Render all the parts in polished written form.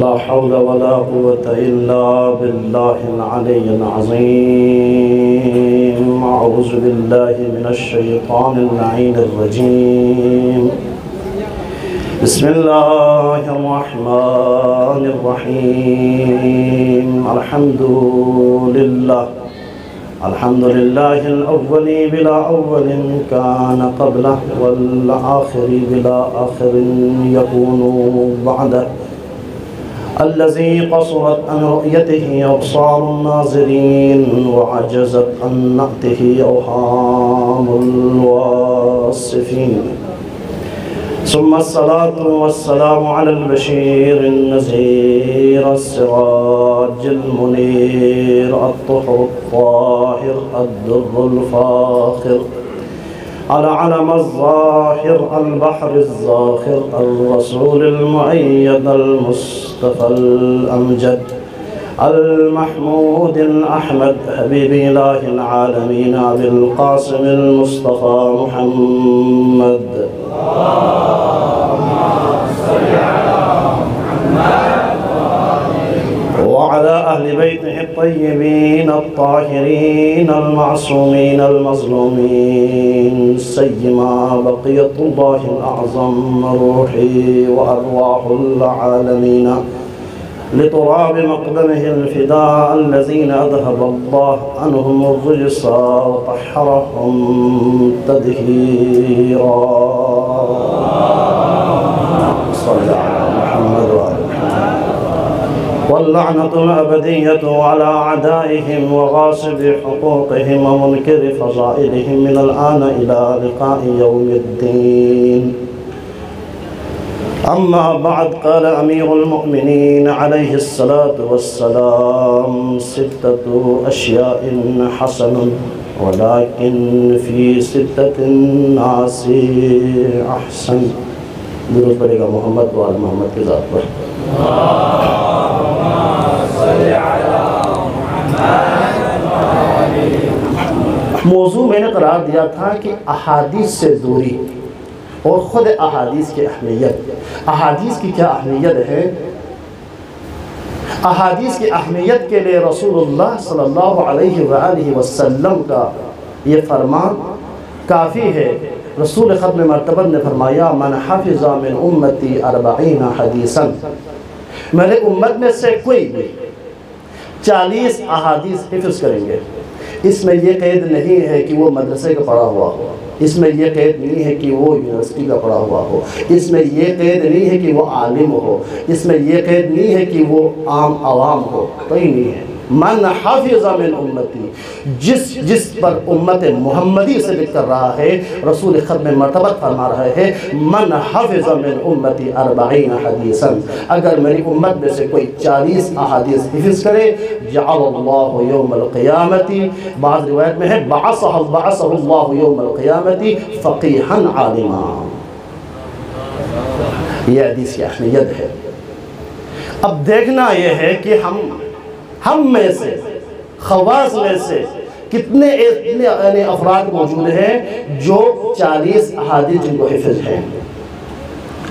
لا حول ولا قوة إلا بالله العلي العظيم. أعوذ بالله من الشيطان اللعين الرجيم. بسم الله الرحمن الرحيم. الحمد لله الأول بلا أول كان قبله، والآخر بلا آخر يكون بعده، الذي قصرت عن رؤيته أبصار الناظرين وعجزت عن نعته أوهام الواصفين. ثم الصلاة والسلام على البشير النذير السراج المنير الطهر الطاهر الدر الفاخر العلم الظاهر البحر الزاخر الرسول المؤيد المصطفى الأمجد المحمود الأحمد حبيب إله العالمين أبي القاسم المصطفى محمد. وعلى أهل بيته الطيبين الطاهرين المعصومين المظلومين، سيما بقية الله الأعظم روحي وأرواح العالمين لتراب مقدمه الفداء، الذين أذهب الله عنهم الرجس وطهرهم تطهيرا. صل على محمد وآل محمد. واللعنة الأبدية على أعدائهم وغاصب حقوقهم ومنكر فضائلهم من الآن إلى لقاء يوم الدين. أما بعد، قال أمير المؤمنين عليه الصلاة والسلام: 6 أشياء حسن، ولكن في 6 الناس أحسن. درود پڑھے گا محمد و آل محمد کے ذات پر. موضوع میں نے قرار دیا تھا کہ احادیث سے دوری اور خود احادیث کی اہمیت. احادیث کی کیا اہمیت ہے؟ احادیث کی اہمیت کے لیے رسول اللہ صلی اللہ علیہ وآلہ وسلم کا یہ فرمان کافی ہے. رسول ختم مرتبہ نے فرمایا: من حفظ من امتی 40 حدیثا، میرے امت میں سے کوئی بھی 40 احادیث حفظ کریں گے. اس میں یہ قید نہیں ہے کہ وہ مدرسے کا پڑھا ہوا ہو، اس میں یہ قید نہیں ہے کہ وہ یونیورسٹی کا پڑھا ہوا ہو، اس میں یہ قید نہیں ہے کہ وہ عالم ہو، اس میں یہ قید نہیں ہے کہ وہ عام عوام ہو. کوئی نہیں ہے. من حافظ من امتی، جس پر امت محمدی سے ذکر کر رہا ہے، رسول ختم مرتبہ فرما رہا ہے: من حافظ من امتی 40 حدیثا، اگر میری امت میں سے کوئی 40 احادیث حفظ کرے، جعل اللہ یوم القیامت، بعض روایت میں ہے بعثہ اللہ یوم القیامت فقیحا عالما. یہ حدیث کی اہمیت ہے. اب دیکھنا یہ ہے کہ ہم میں سے، خواص میں سے کتنے افراد موجود ہیں جو 40 احادیث جن کو حفظ ہیں.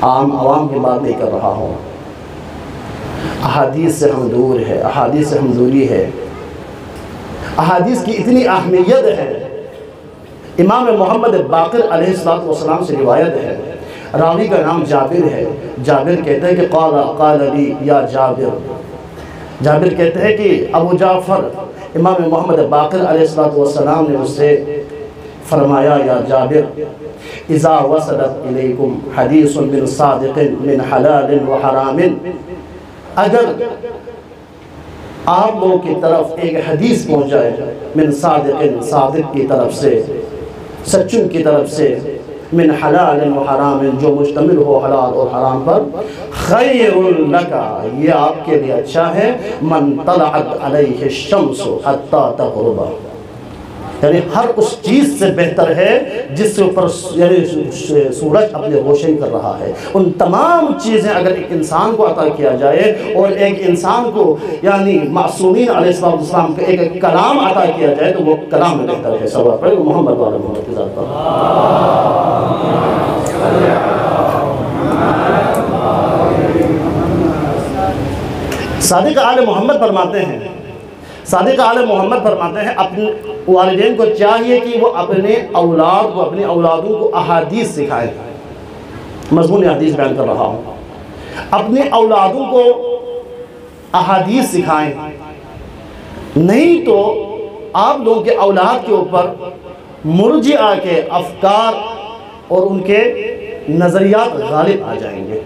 عام عوام کی بات نہیں کر رہا ہوں. احادیث سے ہم دور ہے، احادیث سے ہم دوری ہے. احادیث کی اتنی اہمیت ہے. امام محمد باقر علیہ السلام سے روایت ہے، راوی کا نام جابر ہے. جابر کہتے ہیں کہ قال لی یا جابر. جابر کہتے ہیں کہ ابو جعفر امام محمد باقر علیہ السلام نے مجھ سے فرمایا: یا جابر، اذا وصلت الیکم حدیث من صادق من حلال و حرام، اگر آپ لوگوں کی طرف ایک حدیث پہنچ جائے من صادق کی طرف سے، سچن کی طرف سے، من حلال و حرام، جو مشتمل ہو حلال اور حرام پر، خیر لکا، یہ آپ کے لیے اچھا ہے، من طلعت علیہ الشمس حتی تغرب، یعنی ہر اس چیز سے بہتر ہے جس سے اوپر سورج اپنے روشن کر رہا ہے. ان تمام چیزیں اگر ایک انسان کو عطا کیا جائے اور ایک انسان کو یعنی معصومین علیہ السلام کا ایک کلام عطا کیا جائے تو وہ کلام میں بہتر ہے. سب پڑھے محمد والا محمد کی ذات پر. صادق آل محمد فرماتے ہیں، صادق آل محمد فرماتے ہیں اپنے والدین کو چاہیے کہ وہ اپنے اولاد کو، اپنی اولادوں کو احادیث سکھائیں۔ مضمون حدیث بیان کر رہا ہوں، اپنے اولادوں کو احادیث سکھائیں، نہیں تو آپ لوگوں کے اولاد کے اوپر مرجئہ کے افکار اور ان کے نظریات غالب آ جائیں گے۔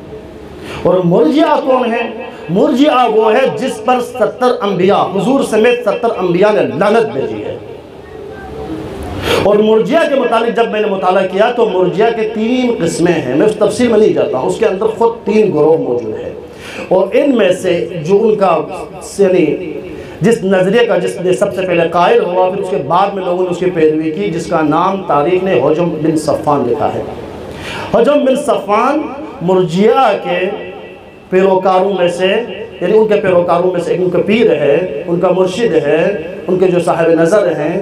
اور مرجئہ کون ہے؟ مرجئہ وہ ہے جس پر 70 انبیاء، حضور سمیت 70 انبیاء نے لعنت بھیجی ہے۔ اور مرجئہ کے متعلق جب میں نے مطالعہ کیا تو مرجئہ کے 3 قسمیں ہیں، میں اس تفصیل میں نہیں جاتا ہوں، اس کے اندر خود 3 گروہ موجود ہیں، اور ان میں سے جو ان کا یعنی جس نظریے کا جس نے سب سے پہلے قائل ہوا، پھر اس کے بعد میں لوگوں نے اس کی پیروی کی، جس کا نام تاریخ نے حجم بن صفان لکھا ہے۔ حجم بن صفان مرجئہ کے پیروکاروں میں سے، یعنی ان کے پیروکاروں میں سے ان کا پیر ہے، ان کا مرشد ہے، ان کے جو صاحب نظر ہیں۔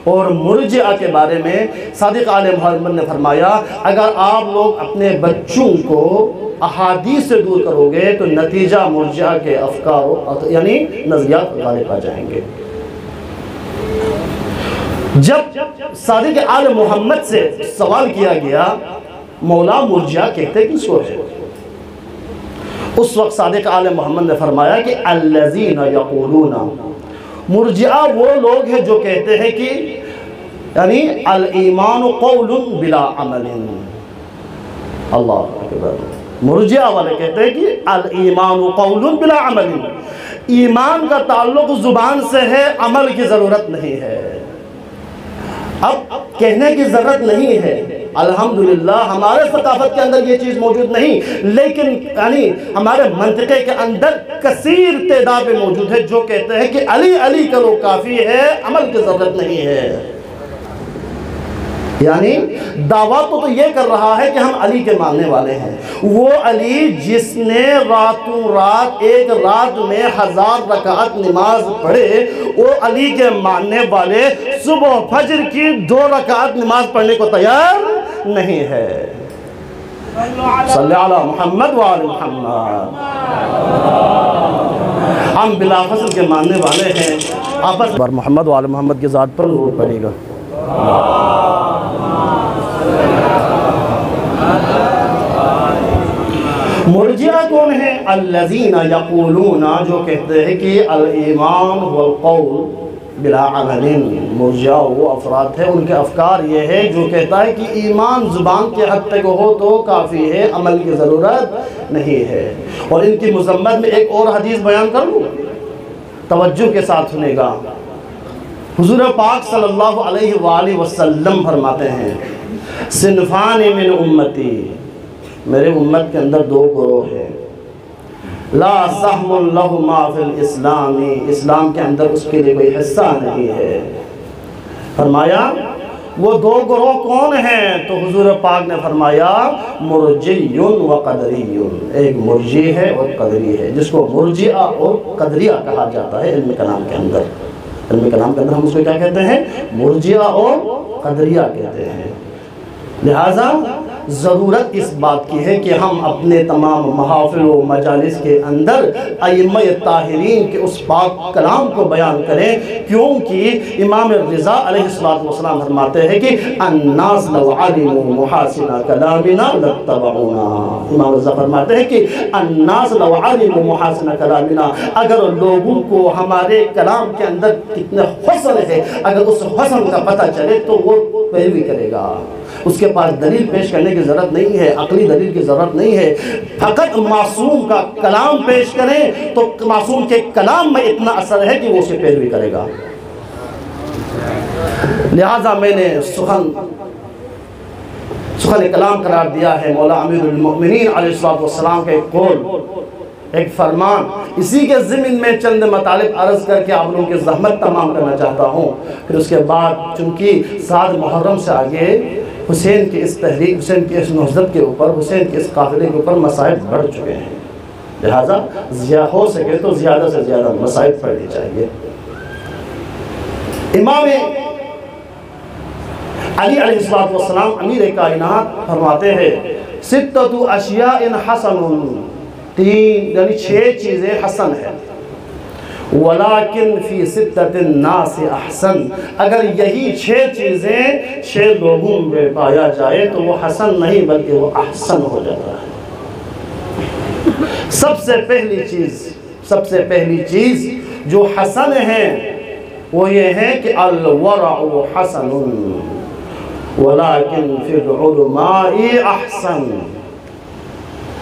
اور مرجئہ کے بارے میں صادق آل محمد نے فرمایا اگر آپ لوگ اپنے بچوں کو احادیث سے دور کرو گے تو نتیجہ مرجئہ کے افکار یعنی نظریات غالب آ جائیں گے۔ جب صادق آل محمد سے سوال کیا گیا مولا مرجئہ کہتے کس کو ہے، اس وقت صادق آل محمد نے فرمایا کہ الذین یقولون، مرجئہ وہ لوگ ہیں جو کہتے ہیں کہ یعنی الایمان قول بلا عمل۔ اللہ اکبر، مرجئہ والے کہتے ہیں کہ الایمان قول بلا عمل، ایمان کا تعلق زبان سے ہے، عمل کی ضرورت نہیں ہے۔ اب کہنے کی ضرورت نہیں ہے، الحمدللہ ہمارے ثقافت کے اندر یہ چیز موجود نہیں، لیکن یعنی ہمارے منطقے کے اندر کثیر تعداد میں موجود ہے جو کہتے ہیں کہ علی علی کرو کافی ہے، عمل کی ضرورت نہیں ہے۔ یعنی دعویٰ تو یہ کر رہا ہے کہ ہم علی کے ماننے والے ہیں، وہ علی جس نے راتوں رات ایک رات میں 1000 رکعت نماز پڑھے، وہ علی کے ماننے والے صبح فجر کی 2 رکعت نماز پڑھنے کو تیار نہیں ہے۔ صلی علی محمد وآل محمد۔ ہم بلا فصل کے ماننے والے ہیں، آپس بار محمد وآل محمد کی ذات پر نور پڑے گا۔ مرجئہ کون ہیں؟ الذین یقولون، جو کہتے ہیں کہ الایمان والقول بلا عمل۔ مرجئہ وہ افراد ہیں، ان کے افکار یہ ہے جو کہتا ہے کہ ایمان زبان کے حد تک ہو تو کافی ہے، عمل کی ضرورت نہیں ہے۔ اور ان کی مذمت میں ایک اور حدیث بیان کر لوں، توجہ کے ساتھ سنے گا۔ حضور پاک صلی اللہ علیہ وآلہ وسلم فرماتے ہیں صنفان من امتی، میرے امت کے اندر 2 گروہ ہیں، لا سہم لہما فی الاسلام، اسلام کے اندر اس کے لیے کوئی حصہ نہیں ہے۔ فرمایا وہ 2 گروہ کون ہیں؟ تو حضور پاک نے فرمایا مرجی و قدری، ایک مرجی ہے اور قدری ہے، جس کو مرجئہ اور قدریہ کہا جاتا ہے علم کلام کے اندر۔ علم کلام کے اندر ہم اس کو کیا کہتے ہیں؟ مرجئہ اور قدریہ کہتے ہیں۔ لہٰذا ضرورت اس بات کی ہے کہ ہم اپنے تمام محافل و مجالس کے اندر ائمہ طاہرین کے اس پاک کلام کو بیان کریں، کیونکہ امام رضا علیہ السلام فرماتے ہیں کہ الناس لو علموا محاسن کلامنا لاتبعونا۔ امام رضا فرماتے ہیں کہ الناس لو علموا محاسن کلامنا، اگر لوگوں کو ہمارے کلام کے اندر کتنے حسن ہے، اگر اس حسن کا پتہ چلے تو وہ پیروی کرے گا۔ اس کے پاس دلیل پیش کرنے کی ضرورت نہیں ہے، عقلی دلیل کی ضرورت نہیں ہے، فقط معصوم کا کلام پیش کریں تو معصوم کے کلام میں اتنا اثر ہے کہ وہ اسے پیروی کرے گا۔ لہٰذا میں نے سخن کلام قرار دیا ہے مولا امیر المؤمنین علیہ السلام کا ایک قول، ایک فرمان۔ اسی کے ضمن میں چند مطالب عرض کر کے آپ لوگوں کی زحمت تمام کرنا چاہتا ہوں۔ پھر اس کے بعد چونکہ 7 محرم سے آگے حسین کی اس تحریک، حسین کی اس نہضت کے اوپر، حسین کے اس قافلے کے اوپر مسائل بڑھ چکے ہیں، لہٰذا ہو سکے تو زیادہ سے زیادہ مسائل پڑھنی چاہیے۔ امام علی علیہ السلام امیر کائنات فرماتے ہیں 6 اشیاء حسن یعنی 6 چیزیں حسن ہیں. وَلَكِنْ فِي سِتَّةِ النَّاسِ احسن، اگر یہی 6 چیزیں 6 لوگوں میں پایا جائے تو وہ حسن نہیں بلکہ وہ احسن ہو جاتا ہے. سب سے پہلی چیز جو حسن ہے وہ یہ ہے کہ الورع حسن ولیکن فی العلماء احسن.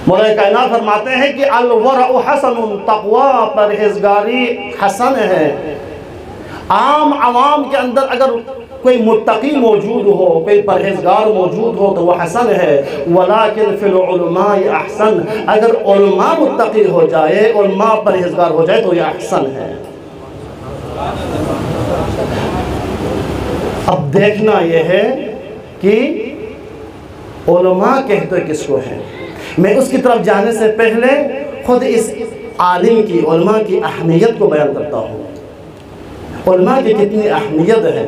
مولا کائنات فرماتے ہیں کہ الورع حسن، تقوی پرہیزگاری حسن ہے. عوام کے اندر اگر کوئی متقی موجود ہو، کوئی پرہیزگار موجود ہو تو وہ حسن ہے. ولیکن فی العلماء احسن، اگر علماء متقی ہو جائے، علماء پرہیزگار ہو جائے تو یہ احسن ہے. اب دیکھنا یہ ہے کہ علماء کہتے کس کو ہیں. میں اس کی طرف جانے سے پہلے خود اس عالم کی، علماء کی اہمیت کو بیان کرتا ہوں. علماء کی کتنی اہمیت ہے.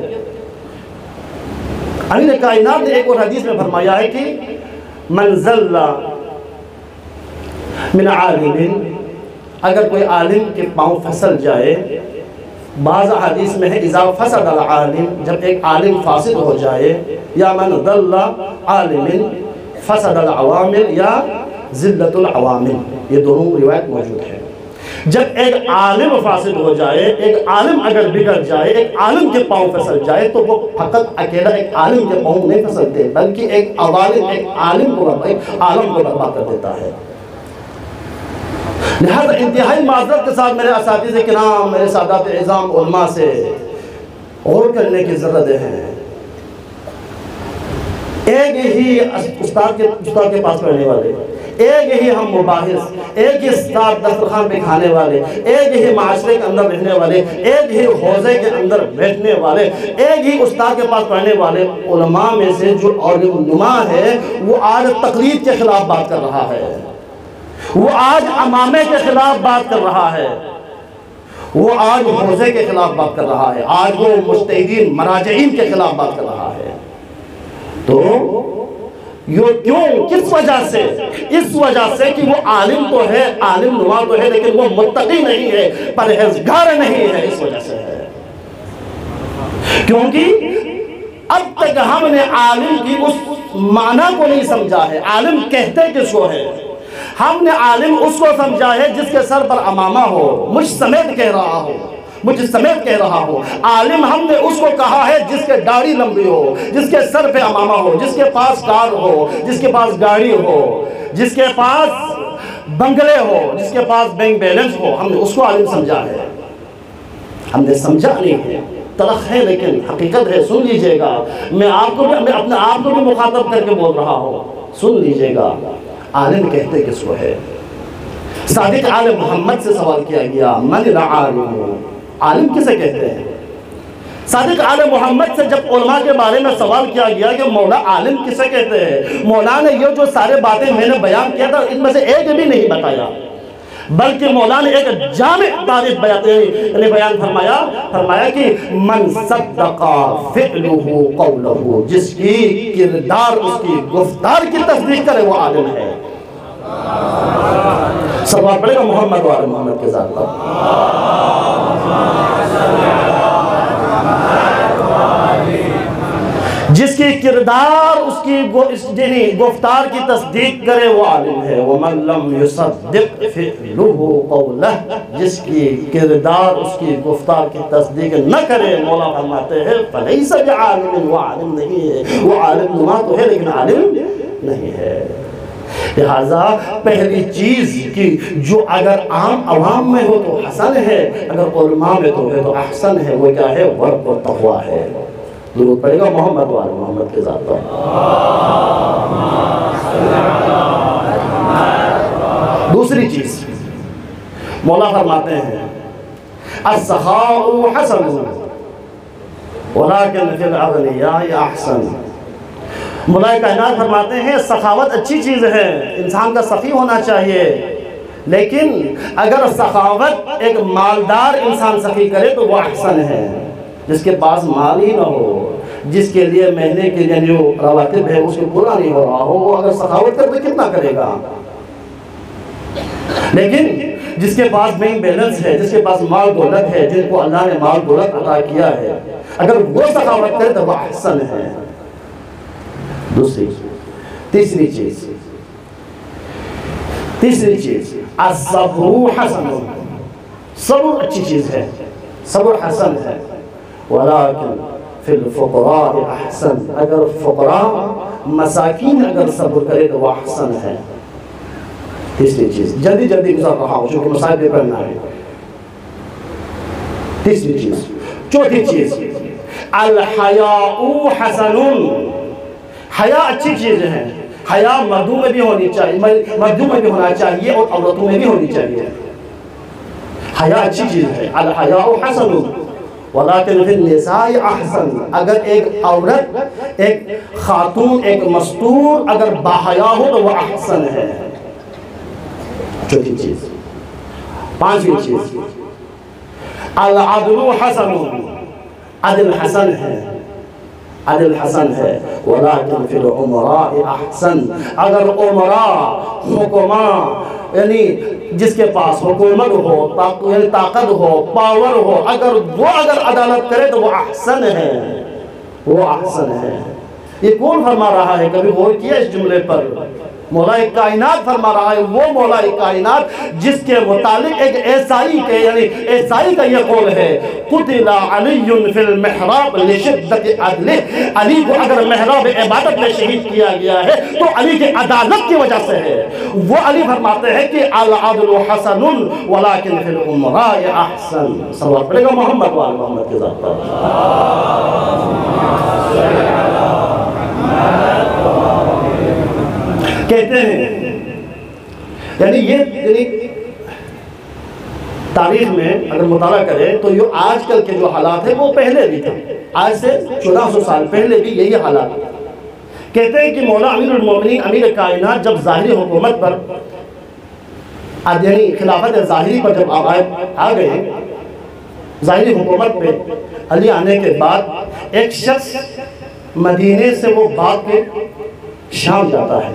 امیر کائنات نے ایک اور حدیث میں فرمایا ہے کہ من ذل من عالم، اگر کوئی عالم کے پاؤں پھسل جائے. بعض حدیث میں ہے اذا فسد العالم، جب ایک عالم فاسد ہو جائے. یا من ذل عالم فسد العوامل یا ذلت العوامل، یہ دونوں روایت موجود ہے. جب ایک عالم فاسد ہو جائے، ایک عالم اگر بگڑ جائے، ایک عالم کے پاؤں پھسل جائے تو وہ فقط اکیلا ایک عالم کے پاؤں نہیں پھسلتے بلکہ ایک عالم کو برباد کر دیتا ہے. لہذا انتہائی معذرت کے ساتھ میرے اساتذہ کرام، میرے سادات اعظام علماء سے غور کرنے کی ضرورت ہے. ایک ہی استاد کے پاس پڑھنے والے، ایک ہی ہم مباحث، ایک ہی استاد دسترخوان پہ کھانے والے، ایک ہی معاشرے کے اندر رہنے والے، ایک ہی حوزے کے اندر بیٹھنے والے، ایک ہی استاد کے پاس پڑھنے والے علماء میں سے جو عالم نما ہے وہ آج تقلید کے خلاف بات کر رہا ہے، وہ آج امامے کے خلاف بات کر رہا ہے، وہ آج حوزے کے خلاف بات کر رہا ہے، آج وہ مجتہدین مراجعین کے خلاف بات کر رہا ہے. تو کیوں؟ کس وجہ سے؟ اس وجہ سے کہ وہ عالم تو ہے، عالم نما تو ہے، لیکن وہ متقی نہیں ہے، پرہیزگار نہیں ہے. اس وجہ سے ہے کیونکہ اب تک ہم نے عالم کی اس معنی کو نہیں سمجھا ہے. عالم کہتے کس کو ہے؟ ہم نے عالم اس کو سمجھا ہے جس کے سر پر امامہ ہو، مجھ سمیت کہہ رہا ہو. عالم ہم نے اس کو کہا ہے جس کے داڑھی لمبی ہو، جس کے سر پہ امامہ ہو، جس کے پاس کار ہو، جس کے پاس گاڑی ہو، جس کے پاس بنگلے ہو، جس کے پاس بینک بیلنس ہو. ہم نے اس کو عالم سمجھا ہے. ہم نے سمجھا نہیں ہے. تلخ ہے لیکن حقیقت ہے. سن لیجئے گا، میں اپنے آپ کو بھی مخاطب کر کے بول رہا ہوں. سن لیجئے گا، عالم کہتے کس کو ہے؟ صادق آل محمد سے سوال کیا گیا، من العالم، عالم کسے کہتے ہیں؟ صادق آل محمد سے جب علماء کے بارے میں سوال کیا گیا کہ مولا عالم کسے کہتے ہیں، مولا نے یہ جو سارے باتیں میں نے بیان کیا تھا ان میں سے ایک بھی نہیں بتایا، بلکہ مولا نے ایک جامع تعریف بیان فرمایا کہ من صدق فعلہ قولہ، جس کی کردار اس کی گفتار کی تصدیق کرے وہ عالم ہے. سوال پڑے گا محمد و آل محمد کے ذات پر. جس کی کردار اس کی گفتار کی تصدیق کرے وہ عالم ہے. وَمَن لَمْ يُصَدِّقْ فِعْلُهُ قَوْلَهُ، جس کی کردار اس کی گفتار کی تصدیق نہ کرے، مولا فرماتے ہیں فَلَيْسَ بِعَالِمٍ، وہ عالم نہیں ہے. وہ عالم نما تو ہے لیکن عالم نہیں ہے. لہذا پہلی چیز کی جو اگر عوام میں ہو تو حسن ہے، اگر علماء میں تو احسن ہے. وہ کیا ہے؟ ورع و تقوی ہے. درود پڑے گا محمد و آل محمد کے ذات پر. دوسری چیز مولا فرماتے ہیں السخاء حسن ولكن في الاغنياء احسن. مولا کائنات فرماتے ہیں سخاوت اچھی چیز ہے، انسان کا سخی ہونا چاہیے، لیکن اگر سخاوت ایک مالدار انسان سخی کرے تو وہ احسن ہے. جس کے پاس مال ہی نہ ہو، جس کے لیے مہینے کے لیے جو رواتب ہے اس کو پورا نہیں ہو رہا ہو، وہ اگر سخاوت کرے تو کتنا کرے گا؟ لیکن جس کے پاس بینک بیلنس ہے، جس کے پاس مال دولت ہے، جن کو اللہ نے مال دولت عطا کیا ہے، اگر وہ سخاوت کرے تو وہ احسن ہے۔ تیسری چیز الصبر حسن، صبر اچھی چیز ہے، صبر حسن ہے، ولیکن فی الفقراء احسن، اگر فقراء مساکین اگر صبر کرے تو وہ احسن ہے۔ تیسری چیز، جلدی گزار رہا ہوں چونکہ مسائل پہ پڑھنا ہے۔ تیسری چیز، چوتھی چیز الحیاء حسن، حیا اچھی چیز ہے، حیا مردوں میں بھی ہونی چاہیے، مردوں میں بھی ہونا چاہیے اور عورتوں میں بھی ہونی چاہیے۔ حیا اچھی چیز ہے، الحیاء حسن ولیکن فی النساء احسن، اگر ایک عورت، ایک خاتون، ایک مستور اگر باحیا ہو تو وہ احسن ہے۔ چوتھی چیز۔ پانچویں چیز العدل حسن، عدل حسن ہے، عدل حسن ہے، ولیکن فی الامراء احسن، اگر امراء، حکماء، یعنی جس کے پاس حکومت ہو، یعنی طاقت ہو، پاور ہو، اگر وہ عدالت کرے تو وہ احسن ہے، وہ احسن ہے۔ یہ کون فرما رہا ہے؟ کبھی غور کیا اس جملے پر؟ مولا کائنات فرما رہا ہے، وہ مولا کائنات جس کے متعلق ایک عیسائی کے، یعنی عیسائی کا یہ قول ہے، قتل علی فی المحراب لشدت عدلہ، علی کو اگر محراب عبادت میں شہید کیا گیا ہے تو علی کی عدالت کی وجہ سے ہے۔ وہ علی فرماتے ہیں کہ العدل حسن ولیکن فی الامراء احسن۔ صلوات پڑھے گا محمد وآل محمد کے ذات پر۔ کہتے ہیں یعنی تاریخ میں اگر مطالعہ کرے تو یہ آج کل کے جو حالات ہیں وہ پہلے بھی تھے، آج سے 1400 سال پہلے بھی یہی حالات تھے۔ کہتے ہیں کہ مولا امیر المومنین، امیر کائنات جب ظاہری حکومت پر، یعنی خلافت ظاہری پر جب آ گئے، ظاہری حکومت پہ علی آنے کے بعد ایک شخص مدینے سے وہ بھاگ کے شام جاتا ہے،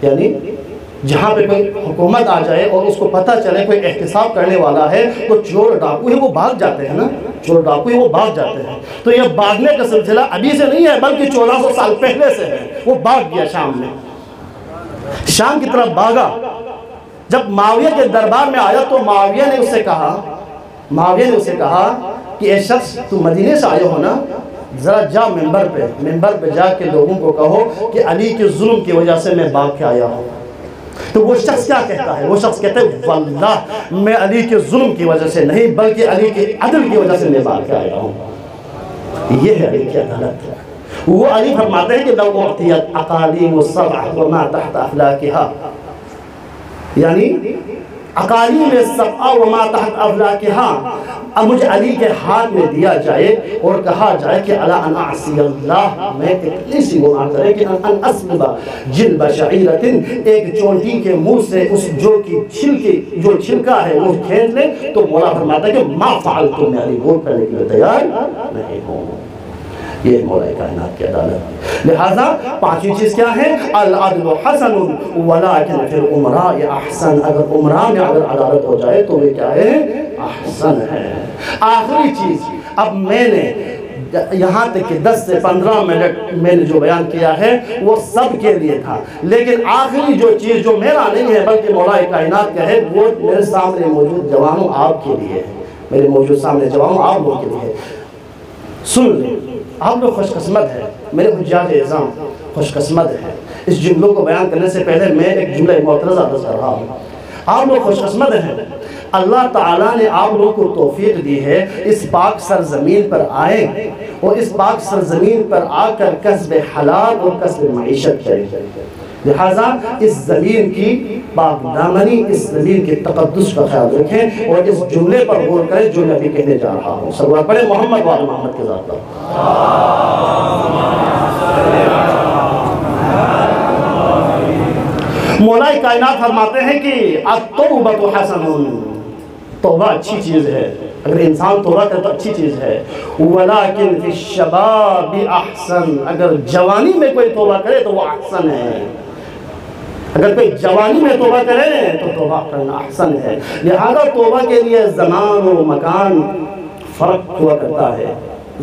یعنی جہاں پہ کوئی حکومت آ جائے اور اس کو پتہ چلے کوئی احتساب کرنے والا ہے تو چور ڈاکو ہی وہ بھاگ جاتے ہیں نا، چور ڈاکو ہی وہ بھاگ جاتے ہیں۔ تو یہ بھاگنے کا سلسلہ ابھی سے نہیں ہے بلکہ 1400 سال پہلے سے ہے۔ وہ بھاگ گیا شام میں، شام کی طرف بھاگا۔ جب معاویہ کے دربار میں آیا تو معاویہ نے اسے کہا کہ اے شخص تو مدینے سے آئے ہو نا، ذرا جا ممبر پہ جا کے لوگوں کو کہو کہ علی کے ظلم کی وجہ سے میں بھاگ کے آیا ہوں۔ تو وہ شخص کیا کہتا ہے؟ وہ شخص کہتا ہے واللہ میں علی کے ظلم کی وجہ سے نہیں بلکہ علی کے عدل کی وجہ سے میں بھاگ کے آیا ہوں۔ یہ ہے علی کی عدالت۔ وہ علی فرماتے ہیں کہ لو اعطیت اقالیم السبع وما تحت افلاکها، یعنی اقالیم السبع وما تحت افلاکها، اب مجھے علی کے ہاتھ میں دیا جائے اور کہا جائے کہ الا ان اعصی اللہ، میں اتنی سی گناہ کرے کہ ان اسلب جلب شعیرت، ایک چونٹی کے منہ سے اس جو چھلکا ہے وہ کھینچ لیں، تو مولا فرماتا ہے کہ ما فعلت، میں علی وہ کرنے کے لیے تیار نہیں ہوں۔ یہ مولا کائنات کی عدالت۔ لہذا پانچویں چیز کیا ہے؟ العدل حسن ولیکن فی الامراء احسن، اگر امراء میں اگر عدالت ہو جائے تو وہ کیا ہے؟ احسن ہے۔ آخری چیز، اب میں نے یہاں تک کہ 10 سے 15 منٹ میں نے جو بیان کیا ہے وہ سب کے لیے تھا، لیکن آخری جو چیز جو میرا نہیں ہے بلکہ مولا کائنات کا ہے، وہ میرے سامنے موجود جوانوں آپ کے لیے ہے، میرے موجود سامنے جوانوں آپ لوگوں کے لیے۔ سن لیں، آپ لوگ خوش قسمت ہیں، میرے حجاج اعظام خوش قسمت ہیں۔ اس جملوں کو بیان کرنے سے پہلے میں ایک جملہ معترضہ عرض کر رہا ہوں۔ آپ لوگ خوش قسمت ہیں، اللہ تعالیٰ نے آپ لوگوں کو توفیق دی ہے اس پاک سرزمین پر آئیں اور اس پاک سرزمین پر آ کر کسب حلال اور کسب معیشت کریں۔ لہٰذا اس زمین کی پاک دامنی، اس زمین کے تقدس کا خیال رکھیں اور اس جملے پر غور کریں جو میں ابھی کہنے جا رہا ہوں۔ صلوات پڑھیں محمد وآل محمد کے ذات پر۔ مولا کائنات فرماتے ہیں کہ التوبۃ حسن، توبہ اچھی چیز ہے، اگر انسان توبہ کرے تو اچھی چیز ہے، ولیکن فی الشباب احسن، اگر جوانی میں کوئی توبہ کرے تو وہ احسن ہے۔ اگر کوئی جوانی میں توبہ کرے تو توبہ کرنا احسن ہے. لہذا توبہ کے لیے زمان و مکان فرق ہوا کرتا ہے.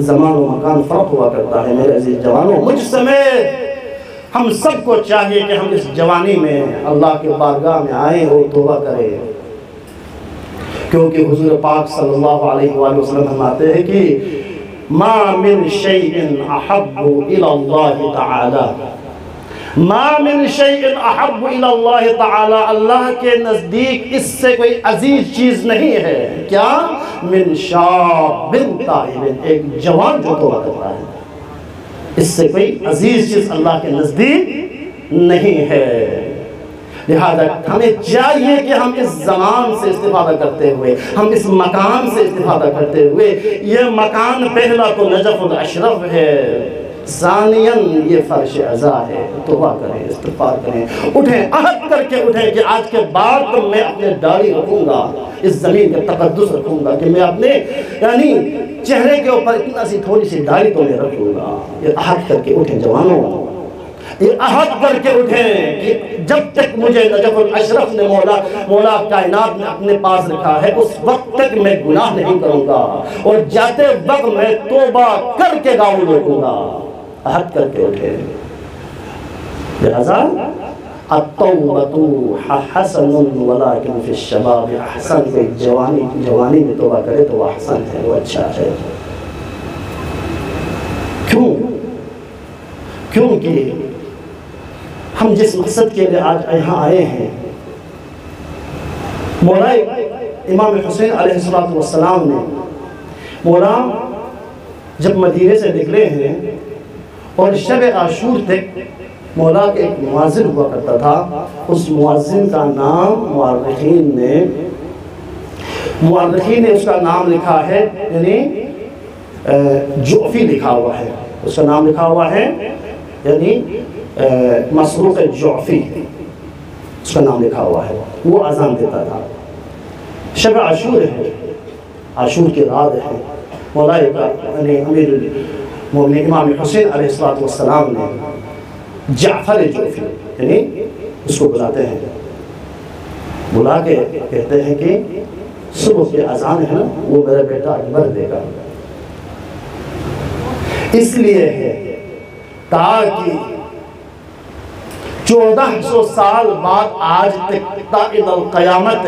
زمان و مکان فرق ہوا کرتا ہے. میرے عزیز جوانوں، مجھ سمیت ہم سب کو چاہیے کہ ہم اس جوانی میں اللہ کے بارگاہ میں آئیں اور توبہ کریں، کیونکہ حضور پاک صلی اللہ علیہ وآلہ وسلم فرماتے ہیں کہ ما من شیء احب الی اللہ تعالی، ما من شیء احب الی اللہ تعالی، اللہ کے نزدیک اس سے کوئی عزیز چیز نہیں ہے. کیا؟ من شاب تائب، ایک جوان جو توبہ کرتا ہے. اس سے کوئی عزیز چیز اللہ کے نزدیک نہیں ہے. لہذا ہمیں چاہیے کہ ہم اس زمان سے استفادہ کرتے ہوئے، ہم اس مکان سے استفادہ کرتے ہوئے، یہ مکان پہلا تو نجف الاشرف ہے، ثانیاً یہ فرش عزا ہے. توبہ کریں، استغفار کریں، اٹھیں، عہد کر کے اٹھیں کہ آج کے بعد تو میں اپنے داڑھی رکھوں گا، اس زمین کا تقدس رکھوں گا، کہ میں اپنے یعنی چہرے کے اوپر اتنا سی تھوڑی سی داڑھی تو میں رکھوں گا. یہ عہد کر کے اٹھیں جوانوں، یہ عہد کر کے اٹھیں کہ جب تک مجھے نجف الاشرف نے مولا کائنات نے اپنے پاس رکھا ہے، اس وقت تک میں گناہ نہیں کروں گا، اور جاتے وقت میں توبہ کر کے گاؤں روکوں گا. عہد کر کے اٹھیں. لہذا التوبۃ حسن ولکن فی الشباب احسن، کوئی جوانی میں توبہ کرے تو وہ احسن ہے، وہ اچھا ہے. کیونکہ ہم جس مقصد کے لیے آج یہاں آئے ہیں، مولا امام حسین علیہ السلام نے مولا جب مدینے سے نکلے ہیں اور شب عاشور تک مولا کے ایک مؤذن ہوا کرتا تھا. اس مؤذن کا نام مؤرخین نے اس کا نام لکھا ہے، یعنی جعفی لکھا ہوا ہے. اس کا نام لکھا ہوا ہے یعنی مسروق جعفی، اس کا نام لکھا ہوا ہے. وہ اذان دیتا تھا. شب عاشور ہے، عاشور کی رات ہے. مولا یعنی امیر المومنین امام حسین علیہ السلام نے جعفر جعفی یعنی اس کو بلاتے ہیں، بلا کے کہتے ہیں کہ صبح کی اذان ہے نا، وہ میرا بیٹا اکبر دے گا. اس لیے ہے تاکہ 1400 سال بعد آج تک تا الی القیامت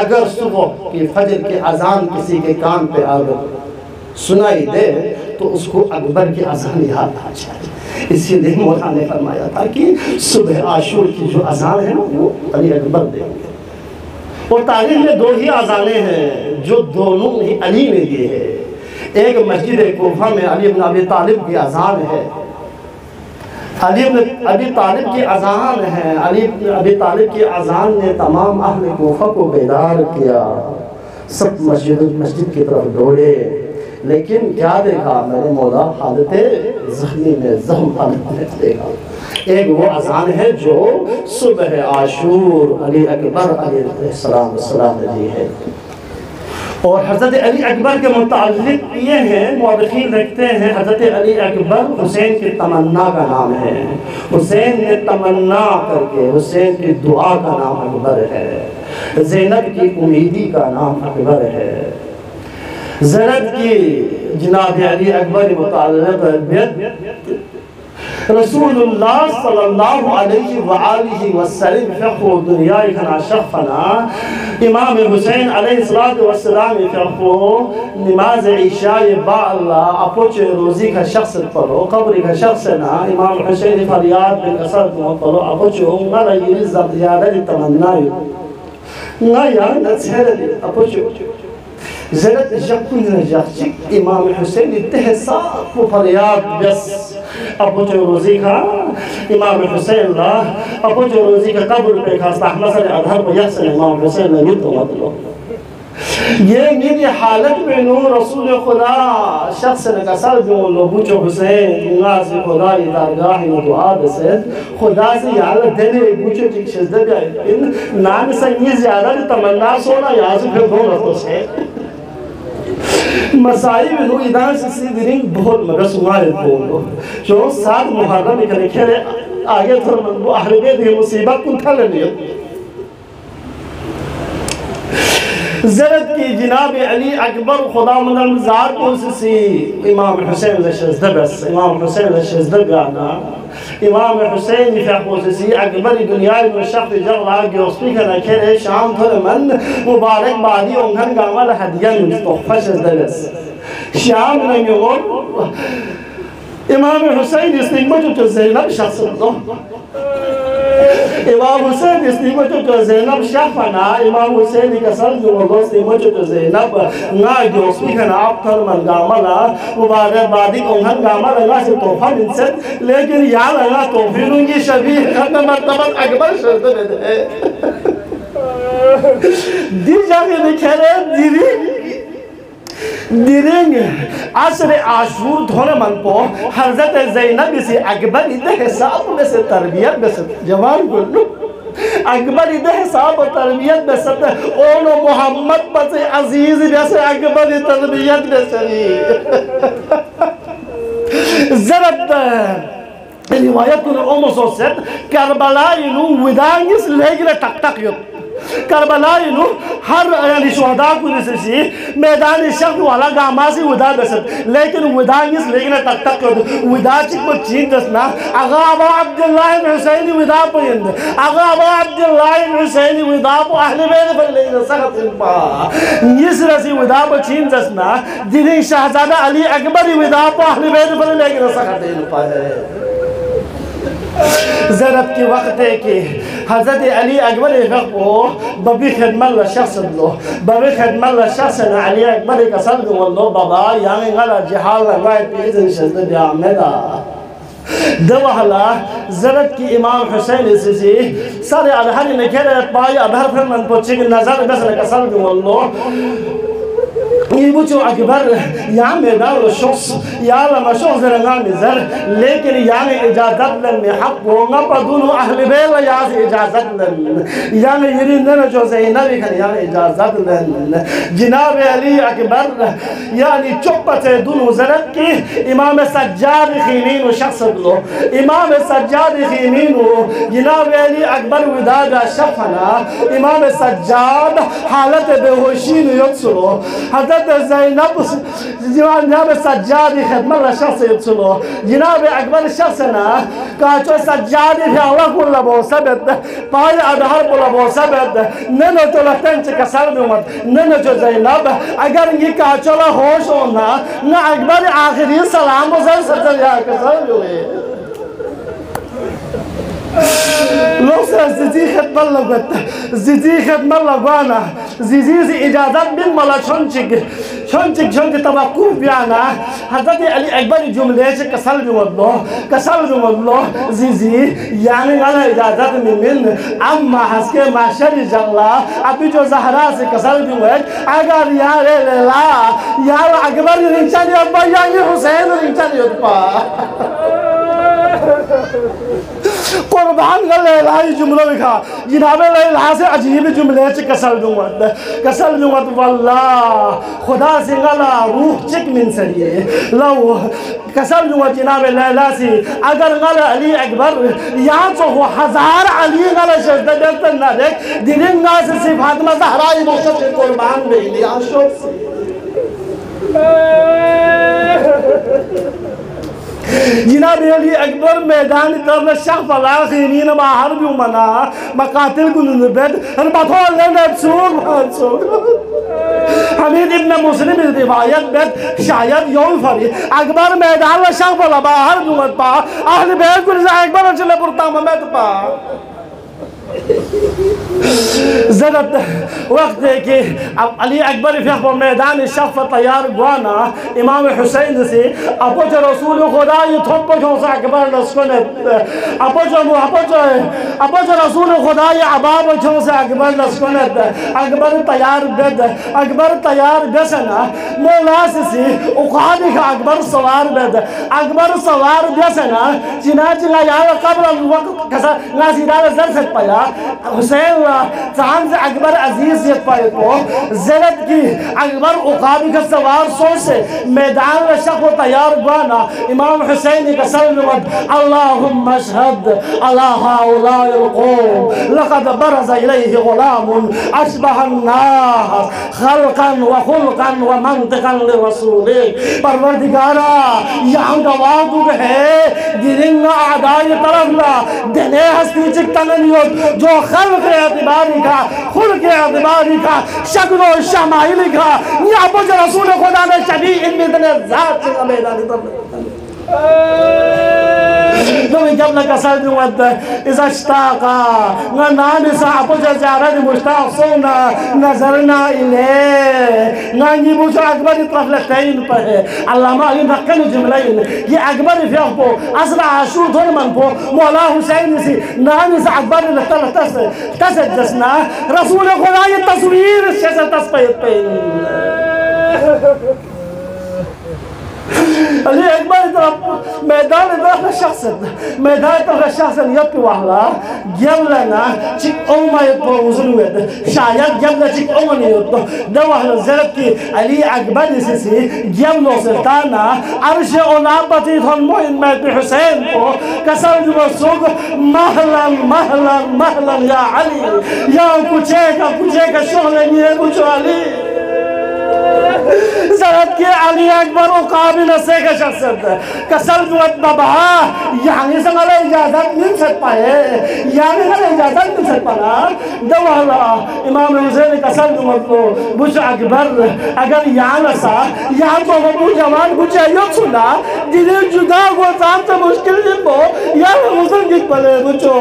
اگر صبح کی فجر کی اذان کسی کے کان پہ سنائی دے تو اس کو اکبر کی اذان یاد آ جائے. اسی لیے مولا نے فرمایا تھا کہ صبح عاشور کی جو اذان ہے وہ علی اکبر دیں گے. اور تاریخ میں 2 ہی اذانیں ہیں جو دونوں ہی علی نے دیے ہیں. ایک مسجد کوفہ میں علی بن ابی طالب کی اذان ہے، علی بن ابی طالب کی اذان ہے. علی بن ابی طالب کی اذان نے تمام اہل کوفہ کو بیدار کیا. سب مسجد کی طرف دوڑے، لیکن کیا دیکھا؟ میں نے مولا حالت زخمی میں زخم حالت میں دیکھا. ایک وہ اذان ہے جو صبح عاشور علی اکبر علیہ السلام نے دی ہے. اور حضرت علی اکبر کے متعلق یہ ہیں، مورخین رکھتے ہیں حضرت علی اکبر حسین کی تمنا کا نام ہے. حسین نے تمنا کر کے، حسین کی دعا کا نام اکبر ہے. زینب کی امیدی کا نام اکبر ہے. زینب کی جناب علی اکبر متعلق رسول اللہ صلی اللہ علیہ وآلہ وسلم فقو دنیا کنا شخفنا امام حسین علیہ السلام فقو نماز عشاء با اللہ اپوچ روزی کا شخص پڑھو قبری کا شخص نا امام حسین فریاد بن اثر پڑھو اپوچ امنا رجل زیادہ تمنائی نا یا نتسہر دی اپوچ زیادت جبکن نجاچک امام حسین اتحساب کو فریاد بس اپوچ روزی کا امام حسین اللہ اپوچ روزی کا قبر پہ خواستہ مسئلہ ادھر کو یحسن امام حسین نے تو مطلب یہ میری حالت میں نور رسول خدا شخص نے کسر جو لوگوچو حسین ناز خدا ادارگاہ دعا بسید خدا سے یالت دینے بوچو چک شزدہ بیائی نام سنگی زیادہ تمنا سونا یازو پھر دو رفتو سے مسائی میں ادان سے سی دنیں بہت مگس ہمارے بولو جو 7 محرم اکنے کھیلے آگے فرمان وہ اہل بیت کی مصیبت کن تھا لنیت زرد کی جناب علی اکبر خدا من المزار پوسسی امام حسین لشزدہ بس امام حسین لشزدہ گانا امام حسین فی پوسسی اکبر دنیای میں شخص جب آگے اسپی کا نکھر شام تھر من مبارک بادی انگھن گامل حدیان مستوفہ شزدہ بس شام نمیور امام حسین اس نگمہ جو زینب شخص دو امام حسین اس نیمہ جو زینب شفنا امام حسین کا سر جو اس نیمہ جو زینب نا جو اس بھی کھنا آپ تھر من گاملا مبارک بادی کنگھن گاملا نا سے توفہ من سے لیکن یا لگا توفیروں کی شبیہ ختم مرتبت اکبر شرط میں دے دی جاگے دکھرے دیرنگ عصر عاشور دھونے من پو حضرت زینب اسی اکبر ادھے حساب میں سے تربیت میں سے جوان گلو اکبر ادھے حساب و تربیت میں سے اولو محمد پس عزیز میں سے اکبر تربیت میں سے زرد روایت کنو اومو سو ست کربلائی نو ودانگیس لیگرے ٹک ٹک یوت کربلائی نو ہر یعنی شہداء کو نسیسی میدان شخص والا گاماسی ودا بسد لیکن ودانگیس لیکن تک تک ودا چک پر چین دسنا اغا ابا عبداللہ بن حسینی ودا پویند اغا ابا عبداللہ بن حسینی ودا پو اہل بیت پر لیکن سخت انپا اس رسی ودا پر چین دسنا دینی شہزادہ علی اکبری ودا پو اہل بیت پر لیکن سخت انپا ہے زرد کی وقت ہے کہ حضرت علی اکبر فقو ببی خدمت لشخص دلو ببی خدمت لشخص علی اکبر کا صدق واللو بابا یعنی غلا جہال لگوائے پی اذن شزد بیعمدہ دوہلا زرد کی امام حسین اسیسی سارے ادھاری نکھر پائی ادھار پھر من پوچھے کہ نظر بسر کا صدق واللو یہ بچو اکبر یا میدان شخص یا لما شخص رنگان نظر لیکن یعنی اجازت لن میں حق ہونگا پا دونوں اہل بیل یا سے اجازت لن یعنی یری نن جو زینبی کھن یعنی اجازت لن جناب علی اکبر یعنی چپت دونوں زرد کی امام سجاد خیمین و شخص دلو امام سجاد خیمین و جناب علی اکبر ودادا شفنا امام سجاد حالت بے ہوشین یدسلو حضرت زینب جناب سجادی خدمت شخص یدسلو جناب اکبر شخصنا کہا سجادی بھی اللہ کو لبو سبت پای ادھار کو لبو سبت ننو چلا تنچ کسر دومت ننو چو زینب اگر یہ کہا چلا ہوش ہونا نہ اکبر آخری سلام و سر سجد یا کسر دوئے لوگ سے زیدی خدمت لگوتا زیدی خدمت لگوانا زیدی سے اجازت بن ملا چھنچک توقف بیانا حضرت علی اکبر جملے سے کسل بیمدلو زیدی یعنی غلا اجازت من اما حس کے معاشر جغلا ابھی جو زہرا سے کسل بیمد اگر یا لیلا یا اکبر رنچانی ابا یا حسین رنچانی ابا قربان کا لیلائی جملہ لکھا جناب لیلہ سے عجیب جملے سے کسل دونگت واللہ خدا سے غلا روح چک من سریے لو کسل دونگت جناب لیلہ سے اگر غلا علی اکبر یہاں تو وہ ہزار علی غلا شہدہ دیتا نہ دیکھ دینن ناصر سے فاطمہ زہرائی مقصد سے قربان بے لیا شوق سے جناب علی اکبر میدان طرف شخص الاخرین باہر بھی منا مقاتل کو نبید بطول لنب سوق حمید ابن مسلم روایت بیت شاید یوم فری اکبر میدان شخص باہر بھی منا اہل بیت کو نزا اکبر چلے پرتا ممت پا زرد وقت ہے کہ علی اکبر فیخ میدان شخص تیار گوانا امام حسین سے اپوچ رسول خدا یہ تھوپ پچھوں سے اکبر نسکنت اپوچ رسول خدا یہ عباب پچھوں سے اکبر نسکنت اکبر تیار بسنا مولاس سے اقادی کا اکبر سوار بید اکبر سوار بسنا چنانچہ یا قبل الوقت کسا نازیدار زر سک پایا حسین چاند سے اکبر عزیز یہ پائے کو زلط کی اکبر اقابی کا سوار سو سے میدان میں شخ و تیار گوانا امام حسینی کا سلمت اللہم اشہد علی ہؤلاء القوم لقد برز الیہ غلام اشبہ الناس خلقا وخلقا ومنطقا لرسولک پروردگارا یہاں گواہ ہے گرنگا اعدائی طرف لا دنے ہستی چکتننیوت جو خلق اعتباری کا خلق اعتباری کا شکل و شمائلی کا یہ پوچھ رسول خدا نے شبیع ان میں دنے ذات سے میدانی طرف دوی جب لکا سلمی ود از اشتاقا نامی صاحبو جارد مشتاق سونا نظرنا الیه نانگی بوچو اکبر اطلاف لتین پر ہے علامہ علی نقل جملین یہ اکبر فیخ پو اصل عاشور دون من پو مولا حسین سی نامی صاحب اکبر لتل تسد جسنا رسول خدا یہ تصویر شیسے تصفیت پین علی اکبر طرف میدان طرف شخصت میدان طرف شخصت یپی وحلا گیولنا چک اومایت پر وزنوید شاید گیولنا چک اومانیت دو وحلا زرد کی علی اکبر سی گیولو سلطانا عرش اولابتی تھون موین میت حسین کو کسر جو سوگ محلا محلا محلا یا علی یا کچھے کا شغل نیے بچو علی زرد کے علی اکبر و قابل سے کا شخصت کسل دوت بابا یعنی سنگل اجازت مل سکت پائے یعنی سنگل اجازت مل سکت پانا دو والا امام حسین کسل دوت کو بچ اکبر اگر یہاں سا یہاں تو وہ جوان بچ ایوک سنا جنہیں جدا کو سام سے مشکل جنبو یہاں حسن کک پلے بچو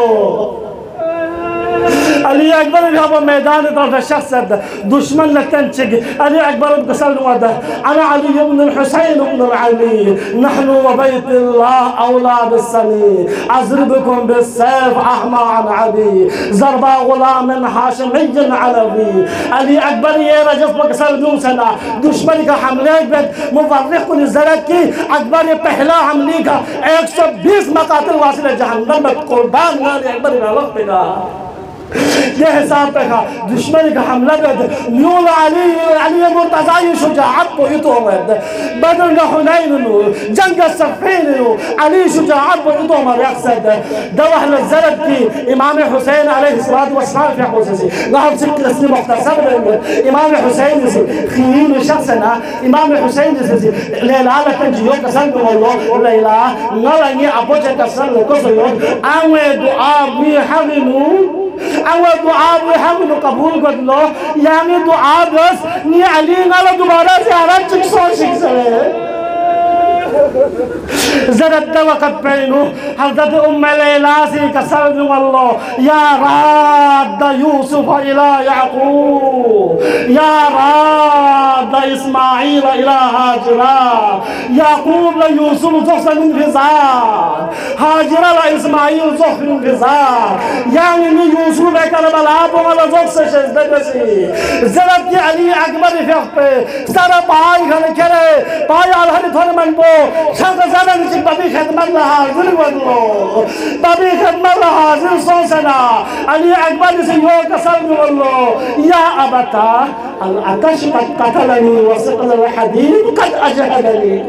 علی اکبر جب میدان طرف شخصت دشمن لکن چگ علی اکبر بقصر وده انا علی بن الحسین بن العلی نحن وبيت الله اولاد السنی اضربكم بالسيف احمى عن عبی ضربا غلام حاشمی علوی علی اکبر یہ رجب بقصر دون سنا دشمن کا حملے بد مفرق کن زرد کی اکبر پہلا حملی کا 120 مقاتل واصل جہنم میں قربان علی اکبر وقت پہ یہ حساب پہ کھا دشمن کا حملہ بد نیول علی مرتضی شجاعت کو اتو مرد بدر کا حنین نو جنگ صفین نو علی شجاعت کو اتو مرد یقصد دوح لزرد کی امام حسین علیہ السلام فی حوثی نحب سکت لسنی مختصر بہنگ امام حسین سے خیین شخصنا امام حسین سے لیلہ لکن جیو کسن کو اللہ لیلہ نلنگی اپوچے کسن لکو سیون آنوے دعا بھی حوینو اول دعا بحمل قبول قد لو یعنی دعا بس نی علی نالا دوبارہ زیارت چک سو شک سرے زرد وقت پینو حضرت ام لیلاسی کسر دوں اللہ یا راد یوسف الى یعقوب یا راد اسماعیل الى حاجرہ یعقوب لیوسف زخصن انفزار حاجرہ لاسماعیل زخصن انفزار یعنی یوسف کربلا بولا زخص شزدہ کسی زرد کی علی اکبر فیخ پہ سر پائی گھنے کرے پائی آلہنی تھوڑے من کو شاید زیادہ نچک بابی خدمت لحاظر ودلو بابی خدمت لحاظر سوسنا علی اکبر سے یو کسر ودلو یا ابتا العطش قد قتلنی وسقل الحدید قد اجهدنی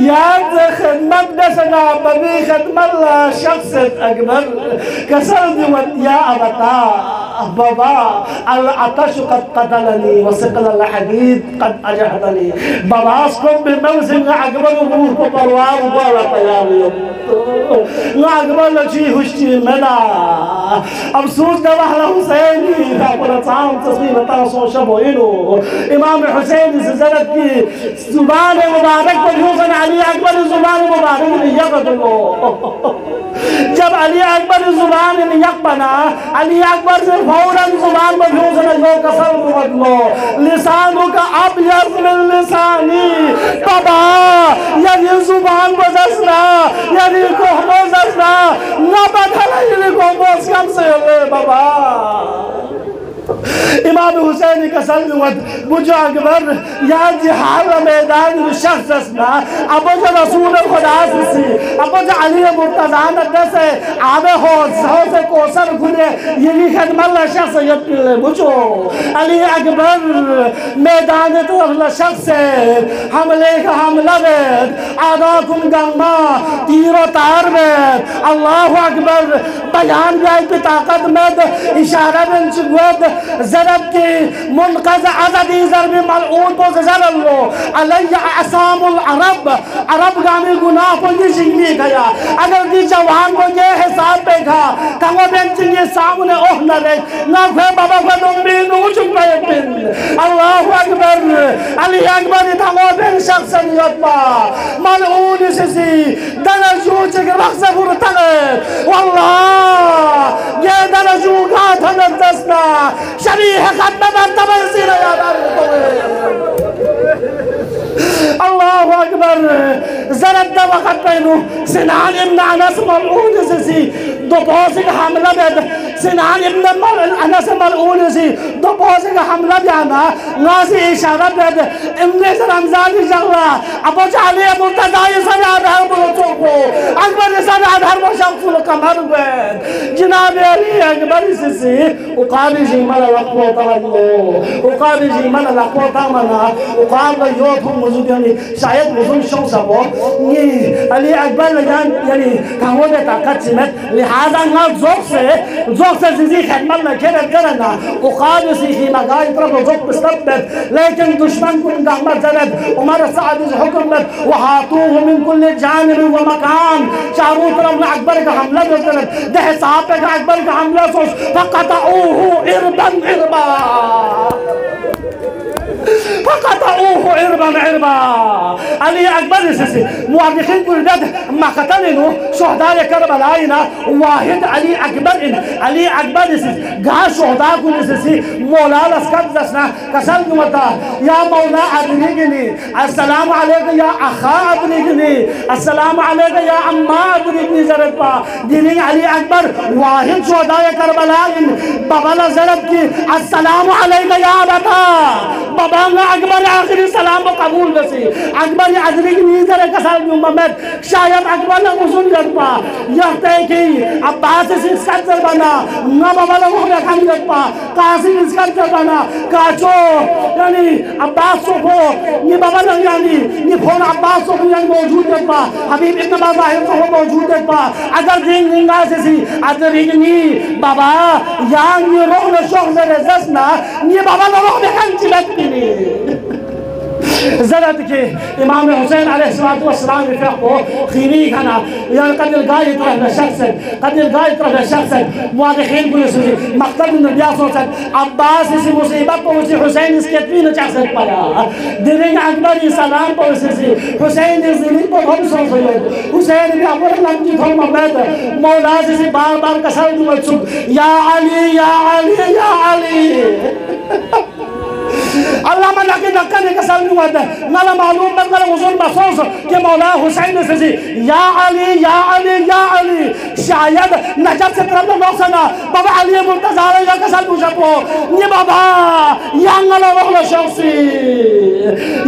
یاد خدمت دسنا بابی خدمت لشخص اکبر کسر ودلو یا ابتا بابا العطش قد قتلني وثقل الحديد قد أجهدني باباسكم بالموسم أكبر روح وبروار وبالا طياري أكبر لشي هشتي منا أبسوس دواح لحسيني فأقول تعام تصوير تاسو شبوينو إمام حسين سزلت کی زبان مبارک پر حسن علی اکبر زبان مبارک نے یقت لو جب علی اکبر زبان نے یک بنا علی اکبر سے فوراً زبان پر حسن جو کسر مبدلو لسانوں کا ابیض من لسانی بابا یعنی زبان بزسنا یعنی کوہ بزسنا نہ بدھلا یعنی کوہ بز کم سے لے بابا امام امام حسین کا سلمت بجو اکبر یا جہال میدان شخص اسنا ابو جو رسول خدا سی ابو جو علی مرتضان دسے آبے حوض کوسر گھنے یہی خدمت اللہ شخص یتنی بجو علی اکبر میدان طرف شخص حملے کا حملہ بید آدھاکم گنگا تیر و تار بید اللہ اکبر بیان بیائی پی طاقت مد اشارہ بن چگود زرب کی منقض عددی ضربی ملعون پوز زرب لو علی اعصام العرب عرب گامی گناہ کو یہ شنگی گیا اگر دی جوان کو یہ حساب پہ گا کہو بین چنگی سامنے اوہ نہ لے نہ کوئی بابا کو نمبین اوچک پہ بین اللہ اکبر علی اکبر اتھاو بین شخصیت پا ملعون سسی دنجو چکر وقت سے پورتگت واللہ یہ دنجو گاتھ نردسنا شریح ختم مرتبہ سیر یادار اللہ اکبر زرد وقت پہنو سنان ابن انس ملعون سسی دو پوسی کا حملہ بید سنان ابن انس ملعون سی دو پوسی کا حملہ بیانا ناسی اشارہ بید ابن رمضانی جغلا ابو جعلی مرتضائی سر آدھر بلوچوں کو اکبر سر آدھر مشاقف القمر بید جناب علی اکبر سسی اقابی جیمال لقو تغلو اقابی جیمال لقو تغمنا اقابی یوت ہم موجود یعنی شاید موضوع شو سبو علی اکبر لگان یعنی کہوں دے طاقت سمت لہذا نا زوق سے زیزی خدمت لکھرت کرنا اقاب سیخی مقائی طرف زوق بستبت لیکن دشمن کو انگاہمت زرد عمر سعدیز حکمت وحاتوه من کل جانب و مکان چاروں طرف اکبر کا حملہ زرد دہ صاحب کا اکبر کا حملہ سوچ فقطعوه اربا اربا فقطعوه عربا عربا علی اکبر سسی موافقین کو ردد ما قتلنو شہداء کربلائنا واحد علی اکبر سسی گاہ شہداء کو سسی مولا لسکت دسنا کسل نمتا یا مولا ادنگنی السلام علیکم یا اخا ادنگنی السلام علیکم یا اما ادنگنی زرد پا دینی علی اکبر واحد شہداء کربلائن بابا زرد کی السلام علیکم یا بتا بابا اکبر آخری سلام و قبول بسی اکبر عدلی کی نیزر کسال بھی امامت شاید اکبر نے غسل جد پا یہ تیکی عباس اس اسکتر بنا نبابا لگو رکھن جد پا قاسم اسکتر بنا کاچو یعنی عباس سوکو نی بابا لگ یعنی نی پھون عباس سوکو یعنی موجود جد پا حبیب ابن باظاہر سوکو موجود جد پا اگر دین ننگا سسی عدلی کی نی بابا یا نی روح نشوخ زر زسنا نی بابا لگو رکھن چلت کی زرد کے امام حسین علیہ السلام رفقو خیری کھانا یعنی قدر گائی طرح شخص موادخین کو نسوزی مقتل نبیہ سوچت عباس اسی مصیبت پر اسی حسین اس کتوی نچاک سکت پایا دلنگ اکبر سلام پر اسی حسین اس دلنگ پر ہم سوچت حسین بھی اپنے لنجی تھو مبید مولا سے بار بار کسر دوت سک یا علی یا علی یا علی اللہ من لکی نکنے کا سلم ہوتا ہے نالا معلوم بند کرے حضور محسوس کہ مولا حسین سے سی یا علی یا علی یا علی شاید نجب سے طرف نوسنا بابا علی مرتضی یا کا سلم شپو یہ بابا یا انگلا وقل شخصی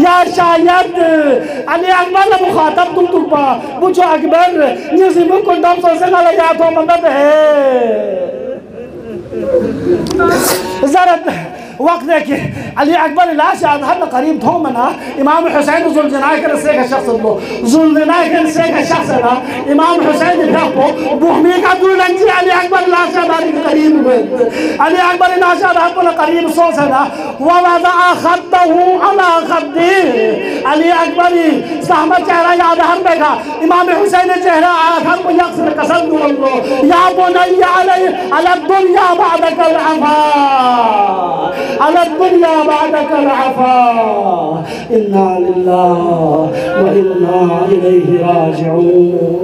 یا شاید علی اکبر مخاطب تم تکپا بچو اکبر یہ زمین کو دم سو سے نالا یا تو مندد ہے زرد وقت ہے کہ علی اکبر لاش آدھر قریب تھو منا امام حسین ذوالجناح کے رسے کا شخص لو ذوالجناح کے رسے کا شخص نا امام حسین بھاپو بہمی کا دولنجی علی اکبر لاش آدھر کے قریب ہوئے علی اکبر لاش آدھر کو قریب سو سنا وَوَضَعَ خَدَّهُ عَلَى خَدِّهِ علی اکبر صحبت چہرہ آدھر پہ گا امام حسین چہرہ آدھر کو یقصر قسم دول لو یا بنی علی الدنیا بعدک العفا على الدنيا بعدك العفا إنا لله وإنا إليه راجعون.